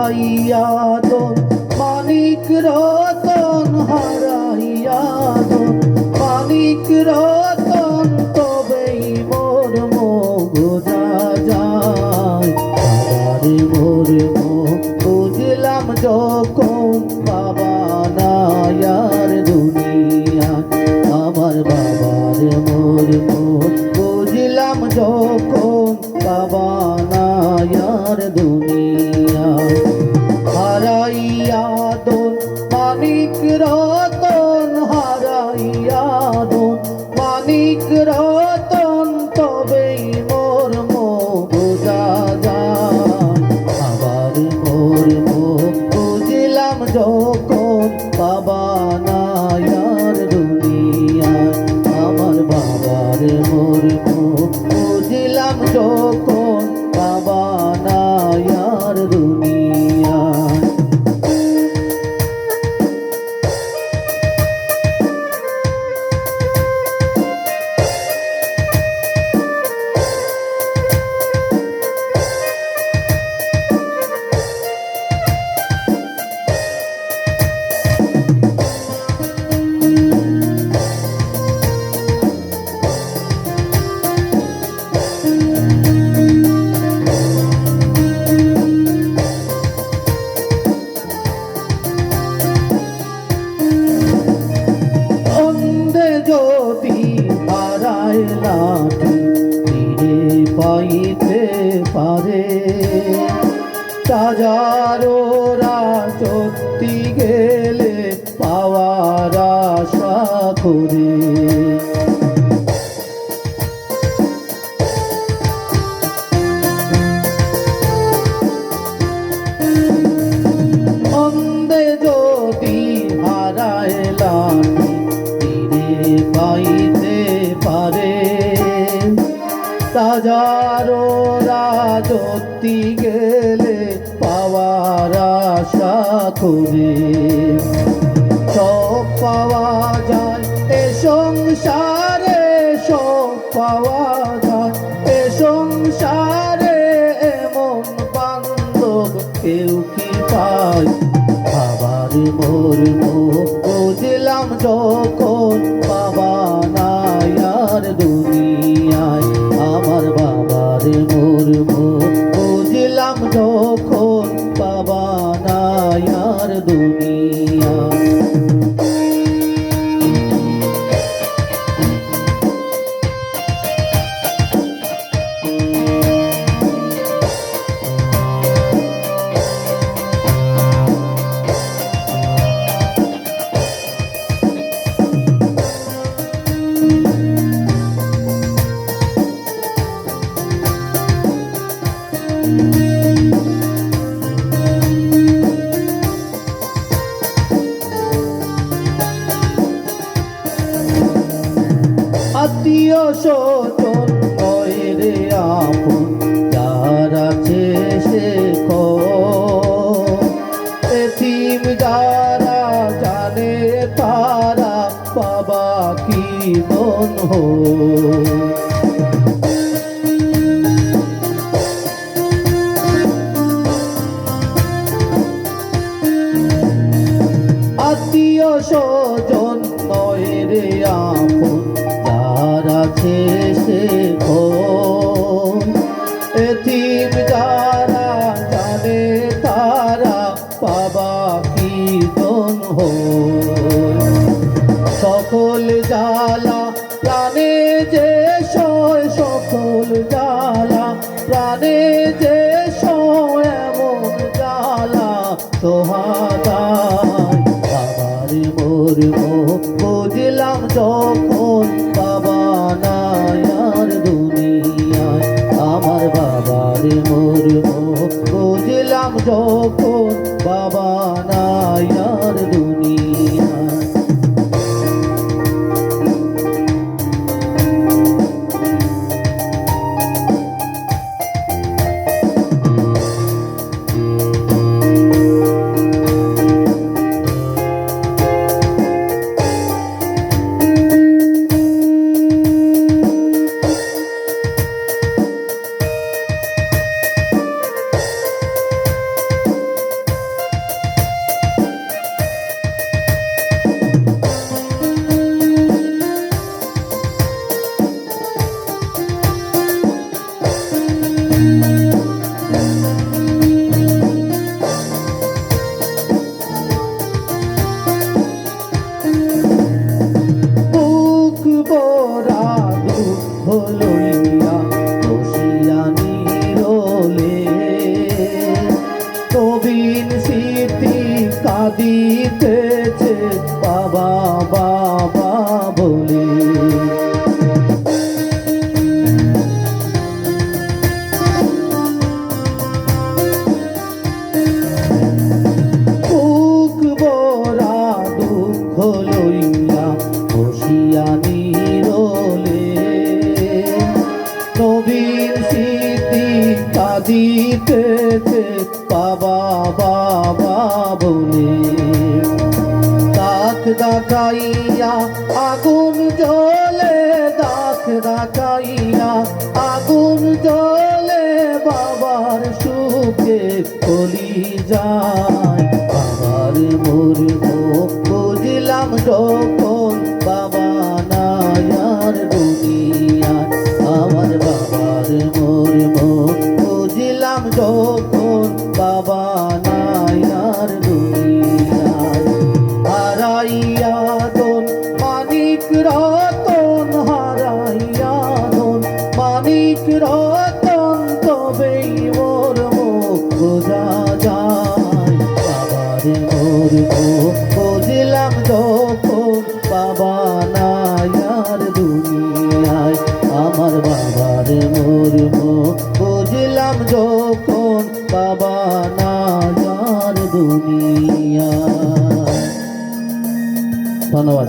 হারাইয়া দোন মানিক রতন হারাইয়া দোন মানিক রতন তবেই মোর বোঝা যায় বাবারে মোর বুঝলাম যখন বাবা নাই আর দুনিয়ায় আমার বাবার মোর বুঝলাম যখন বাবা নাই আর দুনিয়ায় হারাইয়া দোন মানিক রতন হারাইয়া দোন মানিক রতন তবেই মোর বোঝা যায় আবার মোর বুঝলাম যখন বাবা নাই আর দুনিয়ায় আমার বাবার মোর বুঝলাম যখন বাবা নাই আর দুনিয়ায় যদি হারায় লাঠি ফিরে পাইতে পারে হাজারোরা চলতি গেলে পাওয়ার আশা করে অন্ধে যদি হারায় লাঠি পাইতে পারে হাজারো রাজত্বি গেলে পাওয়ার আশা করে সব পাওয়া যায় এ সংসারে সব পাওয়া যায় এ সংসারে এমন বান্ধব কেউ কি পায় বাবার মোর বুঝলাম যখন বাবা নাই আর দুনিয়ায় আমার বাবার মোর বুঝলাম যখন বাবা নাই আর দুনিয়ায় আত্মীয় স্বজন রে আপন যারা আছে সে এতিম যারা জানে তারা বাবা কি মন আত্মীয় স্বজন রে আপন আছে সে এতিম যারা জানে তারা বাবা কীর্তন সকল জ্বালা প্রাণে যে সয় সকল জ্বালা প্রাণে যে সয় এমন জ্বালা সোহাদায় বাবার মোর বুঝলাম যখন বাবা নাই আর দুনিয়ায় আমার বাবার মোর বুঝলাম যখন বাবা নাই আর দুনিয়ায় দিতেছে বাবা বাবা বলে। দাগ দাগাইয়া আগুন জ্বলে, দাগ দাগাইয়া আগুন জ্বলে, বাবার সুখে কলি যায়। বাবার মরব বুঝলাম যখন, বাবা নাই আর দুনিয়ায়। আমার বাবার মরব বুঝলাম যখন, বাবা নাই আর দুনিয়ায়। হারাইয়া ধন মানিক রতন, হারাইয়া ধন মানিক রতন, তবেই মোর মুখ বোঝা যায়। বাবার মরব বুঝলাম যখন, বাবা নাই আর দুনিয়ায়। আমার বাবার মরব বুঝলাম যখন, বাবা নাই আর দুনিয়ায়। ধন্যবাদ।